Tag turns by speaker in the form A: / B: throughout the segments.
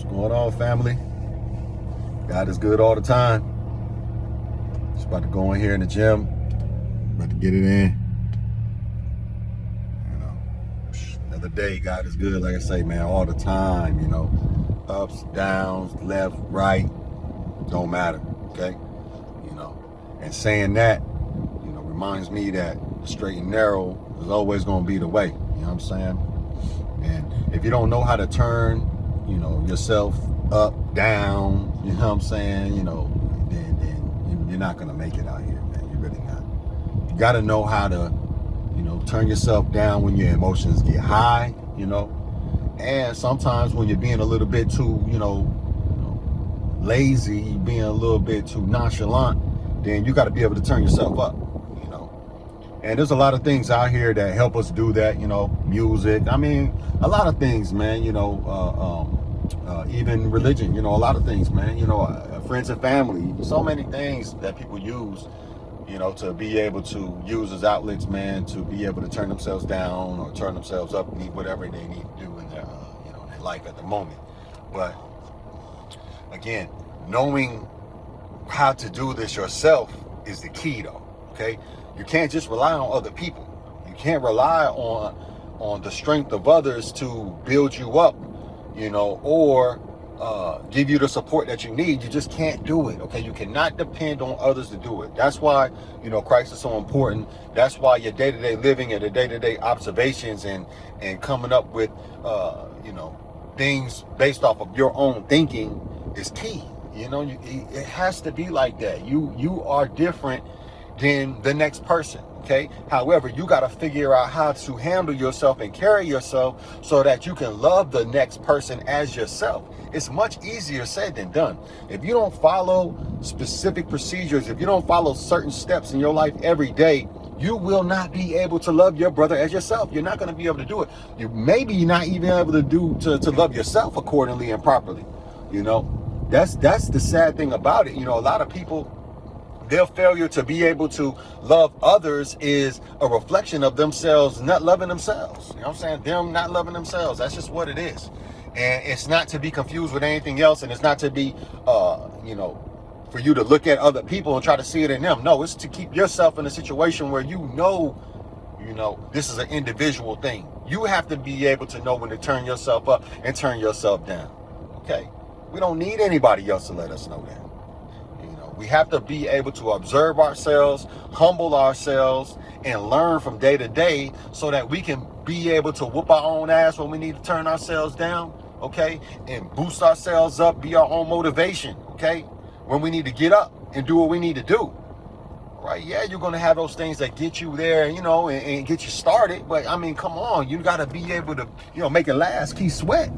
A: What's going on, family? God is good all the time. Just about to go in here in the gym. About to get it in. You know, another day. God is good, like I say, man, all the time. You know, ups, downs, left, right, don't matter. Okay. You know, and saying that, you know, reminds me that the straight and narrow is always going to be the way. You know what I'm saying? And if you don't know how to turn, you know, yourself up, down, you know what I'm saying, you know, then you're not going to make it out here, man. You're really not. You got to know how to, you know, turn yourself down when your emotions get high, you know, and sometimes when you're being a little bit too, you know, lazy, being a little bit too nonchalant, then you got to be able to turn yourself up, you know. And there's a lot of things out here that help us do that, you know, music. I mean, a lot of things, man, you know, even religion, you know, a lot of things, man, you know, friends and family, so many things that people use, you know, to be able to use as outlets, man, to be able to turn themselves down or turn themselves up, need whatever they need to do in their, you know, their life at the moment. But again, knowing how to do this yourself is the key, though. Okay, you can't just rely on other people. You can't rely on the strength of others to build you up, you know, or give you the support that you need. You just can't do it. Okay, you cannot depend on others to do it. That's why, you know, Christ is so important. That's why your day-to-day living and the day-to-day observations and coming up with you know, things based off of your own thinking is key. You know, it has to be like that. You are different than the next person. Okay. However, you got to figure out how to handle yourself and carry yourself so that you can love the next person as yourself. It's much easier said than done. If you don't follow specific procedures, if you don't follow certain steps in your life every day, you will not be able to love your brother as yourself. You're not going to be able to do it. You maybe not even able to love yourself accordingly and properly. You know, that's the sad thing about it. You know, a lot of people, their failure to be able to love others is a reflection of themselves not loving themselves. You know what I'm saying? Them not loving themselves. That's just what it is. And it's not to be confused with anything else. And it's not to be, you know, for you to look at other people and try to see it in them. No, it's to keep yourself in a situation where you know, this is an individual thing. You have to be able to know when to turn yourself up and turn yourself down. Okay? We don't need anybody else to let us know that. We have to be able to observe ourselves, humble ourselves, and learn from day to day so that we can be able to whoop our own ass when we need to turn ourselves down, okay? And boost ourselves up, be our own motivation, okay? When we need to get up and do what we need to do, right? Yeah, you're going to have those things that get you there, you know, and get you started. But, I mean, come on. You got to be able to, you know, make it last. Keep sweat.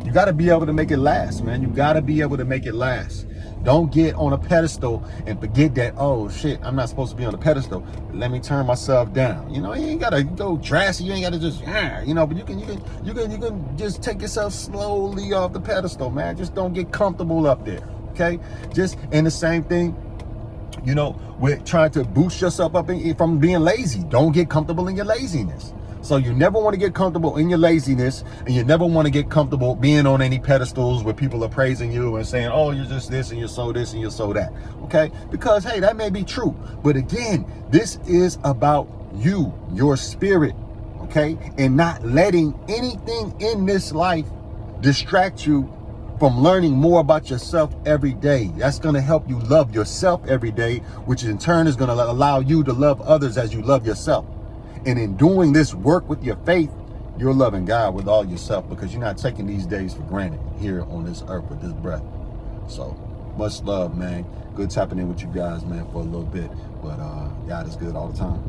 A: You got to be able to make it last, man. You got to be able to make it last. Don't get on a pedestal and forget that, oh shit, I'm not supposed to be on a pedestal. Let me turn myself down. You know, you ain't gotta go drastic. You ain't gotta just, you know, but you can just take yourself slowly off the pedestal, man. Just don't get comfortable up there. Okay? Just, and the same thing, you know, with trying to boost yourself up from being lazy. Don't get comfortable in your laziness. So you never want to get comfortable in your laziness, and you never want to get comfortable being on any pedestals where people are praising you and saying, oh, you're just this and you're so this and you're so that. Okay? Because, hey, that may be true. But again, this is about you, your spirit, okay? And not letting anything in this life distract you from learning more about yourself every day. That's going to help you love yourself every day, which in turn is going to allow you to love others as you love yourself. And in doing this work with your faith, you're loving God with all yourself, because you're not taking these days for granted here on this earth with this breath. So much love, man. Good tapping in with you guys, man, for a little bit. But God is good all the time.